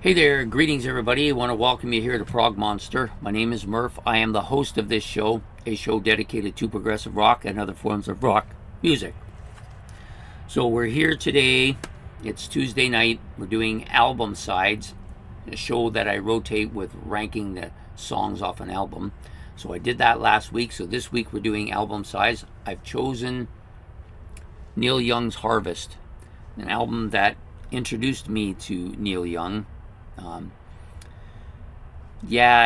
Hey there, greetings everybody. I want to welcome you here to Prog Monster. My name is Murph. I am the host of this show, a show dedicated to progressive rock and other forms of rock music. So we're here today. It's Tuesday night. We're doing album sides, a show that I rotate with ranking the songs off an album. So I did that last week. So this week we're doing album sides. I've chosen Neil Young's Harvest, an album that introduced me to Neil Young.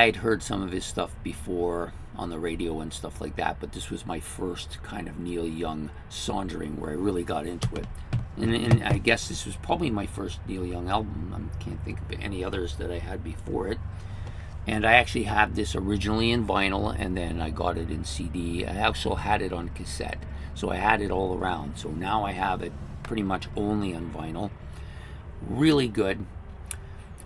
I'd heard some of his stuff before on the radio and stuff like that, but this was my first kind of Neil Young sauntering where I really got into it. And I guess this was probably my first Neil Young album. I can't think of any others that I had before it. And I actually had this originally in vinyl, and then I got it in CD. I also had it on cassette, so I had it all around. So now I have it pretty much only on vinyl. Really good.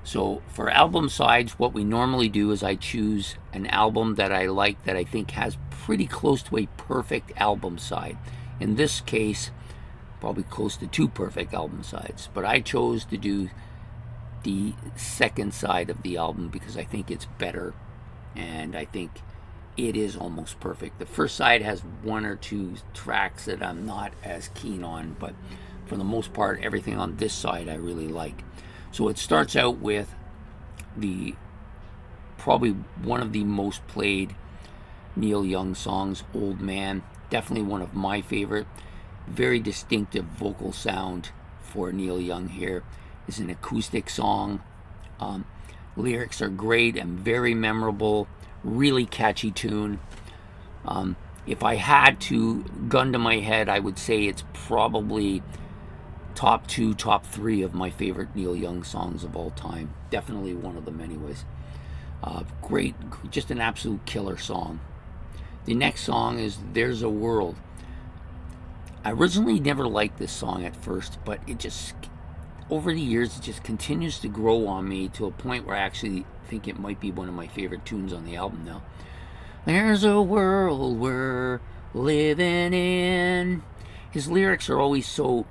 So for album sides, what we normally do is I choose an album that I like that I think has pretty close to a perfect album side. In this case, probably close to two perfect album sides. But I chose to do the second side of the album because I think it's better, and I think it is almost perfect. The first side has one or two tracks that I'm not as keen on, but for the most part, everything on this side I really like. So it starts out with probably one of the most played Neil Young songs, Old Man. Definitely one of my favorite. Very distinctive vocal sound for Neil Young here. It's an acoustic song. Lyrics are great and very memorable. Really catchy tune. If I had to gun to my head, I would say it's probably top two, top three of my favorite Neil Young songs of all time. Definitely one of them anyways. Great, just an absolute killer song. The next song is There's a World. I originally never liked this song at first, but it just, over the years, it just continues to grow on me to a point where I actually think it might be one of my favorite tunes on the album now. There's a world we're living in. His lyrics are always so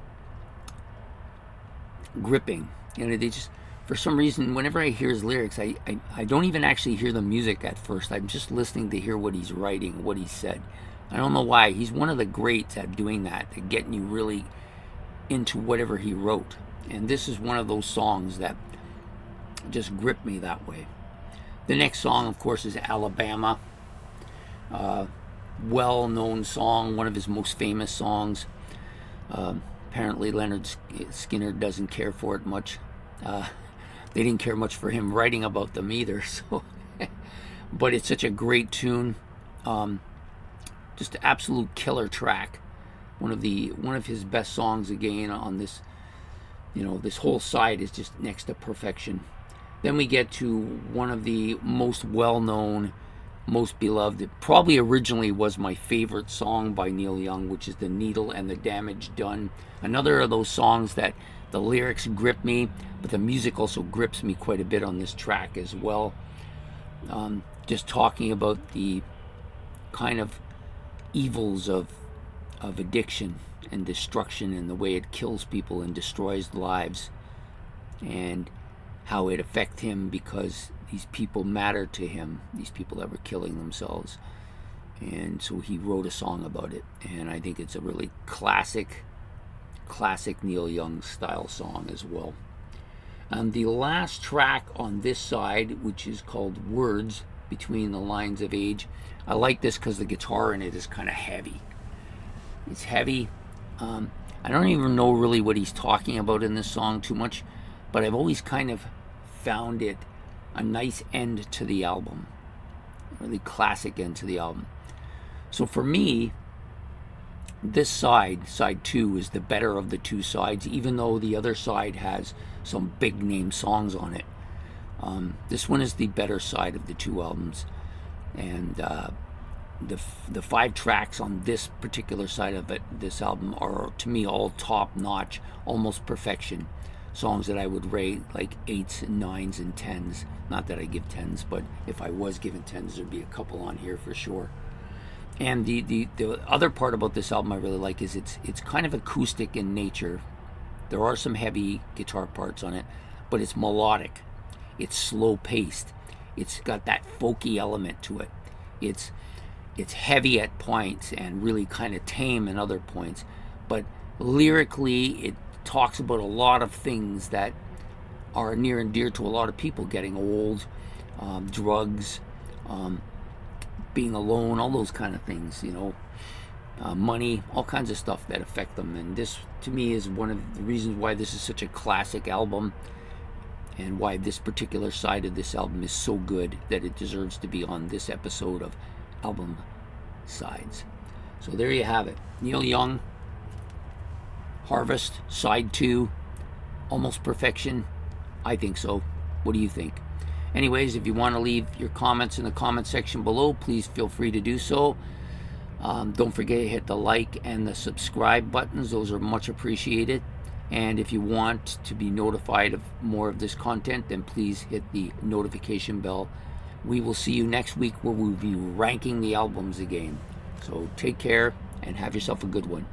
gripping, and they just, for some reason, whenever I hear his lyrics, I don't even actually hear the music at first. I'm just listening to hear what he's writing, what he said. I don't know why. He's one of the greats at doing that, at getting you really into whatever he wrote. And this is one of those songs that just gripped me that way. The next song, of course, is Alabama. Well-known song, one of his most famous songs. Apparently Leonard Skinner doesn't care for it much. They didn't care much for him writing about them either. So, but it's such a great tune. Just an absolute killer track. One of his best songs again on this. This whole side is just next to perfection. Then we get to one of the most well-known, most beloved. It probably originally was my favorite song by Neil Young, which is The Needle and the Damage Done. Another of those songs that the lyrics grip me, but the music also grips me quite a bit on this track as well. Just talking about the kind of evils of addiction and destruction and the way it kills people and destroys lives, and how it affects him because these people matter to him, these people that were killing themselves. And so he wrote a song about it, and I think it's a really classic Neil Young style song as well. And the last track on this side, which is called Words, Between the Lines of Age, I like this because the guitar in it is kind of heavy. It's heavy. I don't even know really what he's talking about in this song too much, but I've always kind of found it a nice end to the album, a really classic end to the album. So for me, this side 2, is the better of the two sides, even though the other side has some big name songs on it. This one is the better side of the two albums, and the 5 tracks on this particular side of it, this album, are to me all top notch, almost perfection songs that I would rate like 8s and 9s and 10s. Not that I give 10s, but if I was giving 10s, there'd be a couple on here for sure. And the other part about this album I really like is it's kind of acoustic in nature. There are some heavy guitar parts on it, but it's melodic. It's slow paced. It's got that folky element to it. It's heavy at points and really kind of tame in other points. But lyrically, it talks about a lot of things that are near and dear to a lot of people: getting old, drugs, being alone, all those kind of things, money, all kinds of stuff that affect them. And this, to me, is one of the reasons why this is such a classic album, and why this particular side of this album is so good that it deserves to be on this episode of Album Sides. So there you have it. Neil Young, Harvest, Side 2, Almost Perfection. I think so. What do you think? Anyways, if you want to leave your comments in the comment section below, please feel free to do so. Don't forget to hit the like and the subscribe buttons. Those are much appreciated. And if you want to be notified of more of this content, then please hit the notification bell. We will see you next week, where we'll be ranking the albums again. So take care and have yourself a good one.